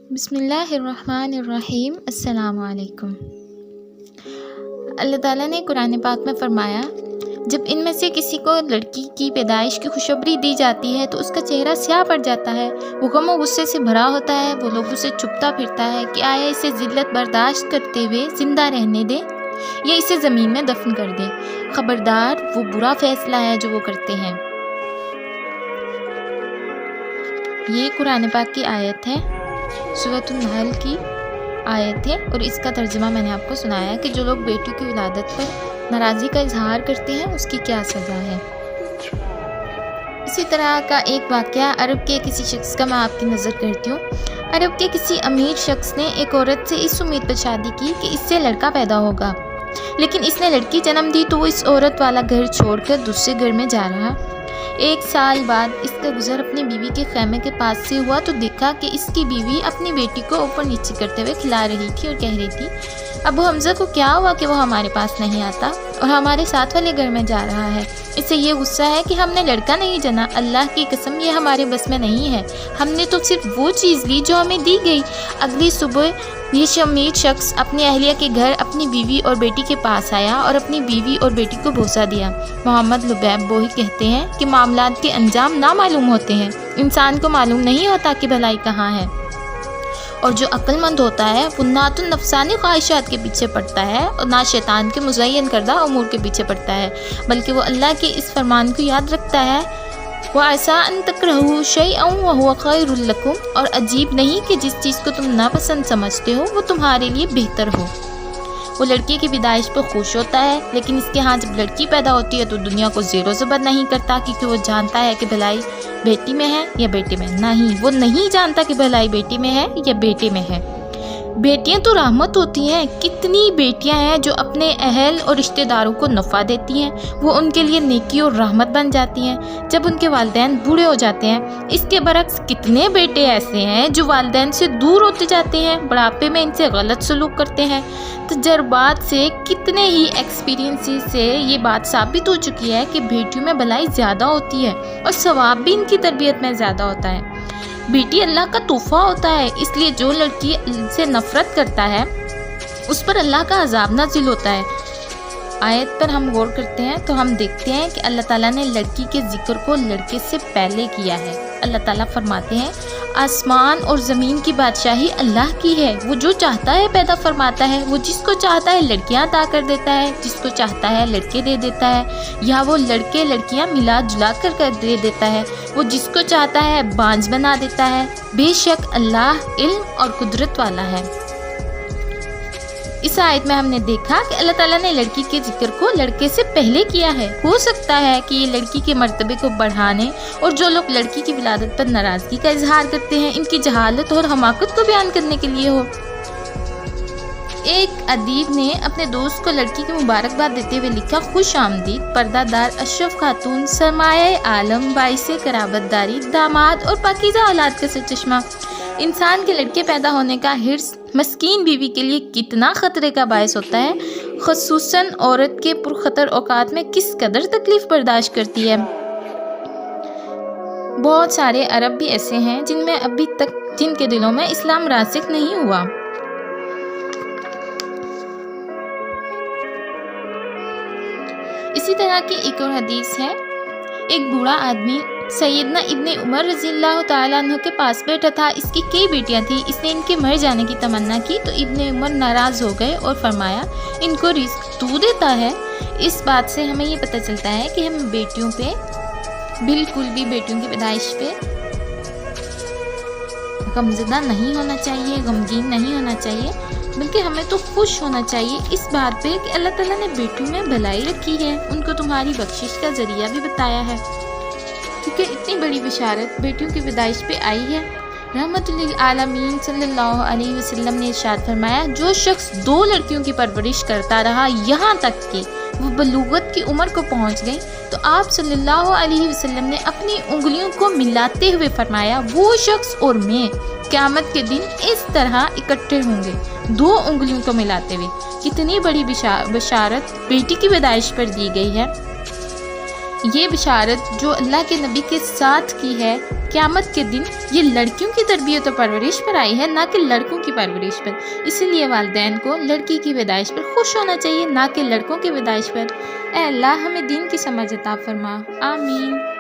بسم اللہ الرحمن الرحیم۔ السلام علیکم۔ اللہ تعالیٰ نے قرآن پاک میں فرمایا، جب ان میں سے کسی کو لڑکی کی پیدائش کی خوشخبری دی جاتی ہے تو اس کا چہرہ سیاہ پڑ جاتا ہے، وہ غم و غصے سے بھرا ہوتا ہے، وہ لوگوں سے چھپتا پھرتا ہے کہ آیا اسے ذلت برداشت کرتے ہوئے زندہ رہنے دیں یا اسے زمین میں دفن کر دیں۔ خبردار، وہ برا فیصلہ ہے جو وہ کرتے ہیں۔ یہ قرآن پاک کی آیت ہے، سورۃ النحل کی آیت ہے، اور اس کا ترجمہ میں نے آپ کو سنایا کہ جو لوگ بیٹیوں کی ولادت پر ناراضی کا اظہار کرتے ہیں اس کی کیا سزا ہے۔ اسی طرح کا ایک واقعہ عرب کے کسی شخص کا میں آپ کی نظر کرتی ہوں۔ عرب کے کسی امیر شخص نے ایک عورت سے اس امید پر شادی کی کہ اس سے لڑکا پیدا ہوگا، لیکن اس نے لڑکی جنم دی تو وہ اس عورت والا گھر چھوڑ کر دوسرے گھر میں جا رہا۔ 1 سال بعد اس کا گزر اپنی بیوی کے خیمے کے پاس سے ہوا تو دیکھا کہ اس کی بیوی اپنی بیٹی کو اوپر نیچے کرتے ہوئے کھلا رہی تھی اور کہہ رہی تھی، ابو حمزہ کو کیا ہوا کہ وہ ہمارے پاس نہیں آتا اور ہمارے ساتھ والے گھر میں جا رہا ہے؟ اسے یہ غصہ ہے کہ ہم نے لڑکا نہیں جنا، اللہ کی قسم یہ ہمارے بس میں نہیں ہے، ہم نے تو صرف وہ چیز لی جو ہمیں دی گئی۔ اگلی صبح یہ امیر شخص اپنی اہلیہ کے گھر اپنی بیوی اور بیٹی کے پاس آیا اور اپنی بیوی اور بیٹی کو بوسہ دیا۔ محمد لبیب بوہی کہتے ہیں کہ معاملات کے انجام نامعلوم ہوتے ہیں، انسان کو معلوم نہیں ہوتا کہ بھلائی کہاں ہے، اور جو عقل مند ہوتا ہے وہ نہ تو نفسانی خواہشات کے پیچھے پڑتا ہے اور نہ شیطان کے مزین کردہ امور کے پیچھے پڑتا ہے، بلکہ وہ اللہ کے اس فرمان کو یاد رکھتا ہے، وَعَسَىٰ أَن تَكْرَهُوا شَيْئًا وَهُوَ خَيْرٌ لَكُمْ، اور عجیب نہیں کہ جس چیز کو تم ناپسند سمجھتے ہو وہ تمہارے لیے بہتر ہو۔ وہ لڑکی کی پیدائش پر خوش ہوتا ہے، لیکن اس کے ہاں جب لڑکی پیدا ہوتی ہے تو دنیا کو زیر و زبر نہیں کرتا، کیونکہ وہ جانتا ہے کہ بھلائی بیٹی میں ہے یا بیٹے میں۔ نہیں، وہ نہیں جانتا کہ بھلائی بیٹی میں ہے یا بیٹے میں ہے۔ بیٹیاں تو رحمت ہوتی ہیں، کتنی بیٹیاں ہیں جو اپنے اہل اور رشتہ داروں کو نفع دیتی ہیں، وہ ان کے لیے نیکی اور رحمت بن جاتی ہیں جب ان کے والدین بوڑھے ہو جاتے ہیں۔ اس کے برعکس کتنے بیٹے ایسے ہیں جو والدین سے دور ہوتے جاتے ہیں، بڑھاپے میں ان سے غلط سلوک کرتے ہیں۔ تجربات سے، کتنے ہی ایکسپیرینس سے یہ بات ثابت ہو چکی ہے کہ بیٹیوں میں بھلائی زیادہ ہوتی ہے اور ثواب بھی ان کی تربیت میں زیادہ ہوتا ہے۔ بیٹی اللہ کا تحفہ ہوتا ہے، اس لیے جو لڑکی سے نفرت کرتا ہے اس پر اللہ کا عذاب نازل ہوتا ہے۔ آیت پر ہم غور کرتے ہیں تو ہم دیکھتے ہیں کہ اللہ تعالیٰ نے لڑکی کے ذکر کو لڑکے سے پہلے کیا ہے۔ اللہ تعالیٰ فرماتے ہیں، آسمان اور زمین کی بادشاہی اللہ کی ہے، وہ جو چاہتا ہے پیدا فرماتا ہے، وہ جس کو چاہتا ہے لڑکیاں عطا کر دیتا ہے، جس کو چاہتا ہے لڑکے دے دیتا ہے، یا وہ لڑکے لڑکیاں ملا جلا کر دے دیتا ہے، وہ جس کو چاہتا ہے بانجھ بنا دیتا ہے۔ بے شک اللہ علم اور قدرت والا ہے۔ اس آیت میں ہم نے دیکھا کہ اللہ تعالیٰ نے لڑکی کے ذکر کو لڑکے سے پہلے کیا ہے۔ ہو سکتا ہے کہ یہ لڑکی کے مرتبے کو بڑھانے اور جو لوگ لڑکی کی ولادت پر ناراضگی کا اظہار کرتے ہیں ان کی جہالت اور حماقت کو بیان کرنے کے لیے ہو۔ ایک ادیب نے اپنے دوست کو لڑکی کی مبارکباد دیتے ہوئے لکھا، خوش آمدید پردہ دار اشرف خاتون، سرمایہ عالم، باعث قرابت داری، داماد اور پاکیزہ اولاد کا سرچشمہ۔ انسان کے لڑکے پیدا ہونے کا حرص مسکین بیوی کے لیے کتنا خطرے کا باعث ہوتا ہے، خصوصاً عورت کے پرخطر اوقات میں کس قدر تکلیف برداشت کرتی ہے۔ بہت سارے عرب بھی ایسے ہیں جن میں ابھی تک جن کے دلوں میں اسلام راسخ نہیں ہوا۔ اسی طرح کی ایک اور حدیث ہے، ایک بوڑھا آدمی سیدنا ابن عمر رضی اللہ تعالیٰ عنہ کے پاس بیٹھا تھا، اس کی کئی بیٹیاں تھیں، اس نے ان کے مر جانے کی تمنا کی تو ابن عمر ناراض ہو گئے اور فرمایا، ان کو رزق تو دیتا ہے۔ اس بات سے ہمیں یہ پتہ چلتا ہے کہ ہم بیٹیوں پہ بالکل بھی بیٹیوں کی پیدائش پہ غمزدہ نہیں ہونا چاہیے، غمگین نہیں ہونا چاہیے، بلکہ ہمیں تو خوش ہونا چاہیے اس بات پہ کہ اللہ تعالیٰ نے بیٹیوں میں بھلائی رکھی ہے، ان کو تمہاری بخشش کا ذریعہ بھی بتایا ہے، کیونکہ اتنی بڑی بشارت بیٹیوں کی پیدائش پہ آئی ہے۔ رحمت للعالمین صلی اللہ علیہ وسلم نے ارشاد فرمایا، جو شخص 2 لڑکیوں کی پرورش کرتا رہا یہاں تک کہ وہ بلوغت کی عمر کو پہنچ گئی تو آپ صلی اللہ علیہ وسلم نے اپنی انگلیوں کو ملاتے ہوئے فرمایا، وہ شخص اور میں قیامت کے دن اس طرح اکٹھے ہوں گے، 2 انگلیوں کو ملاتے ہوئے۔ کتنی بڑی بشارت بیٹی کی پیدائش پر دی گئی ہے۔ یہ بشارت جو اللہ کے نبی کے ساتھ کی ہے قیامت کے دن، یہ لڑکیوں کی تربیت و پرورش پر آئی ہے، نہ کہ لڑکوں کی پرورش پر۔ اسی لیے والدین کو لڑکی کی پیدائش پر خوش ہونا چاہیے، نہ کہ لڑکوں کی پیدائش پر۔ اے اللہ ہمیں دین کی سمجھ عطا فرما، آمین۔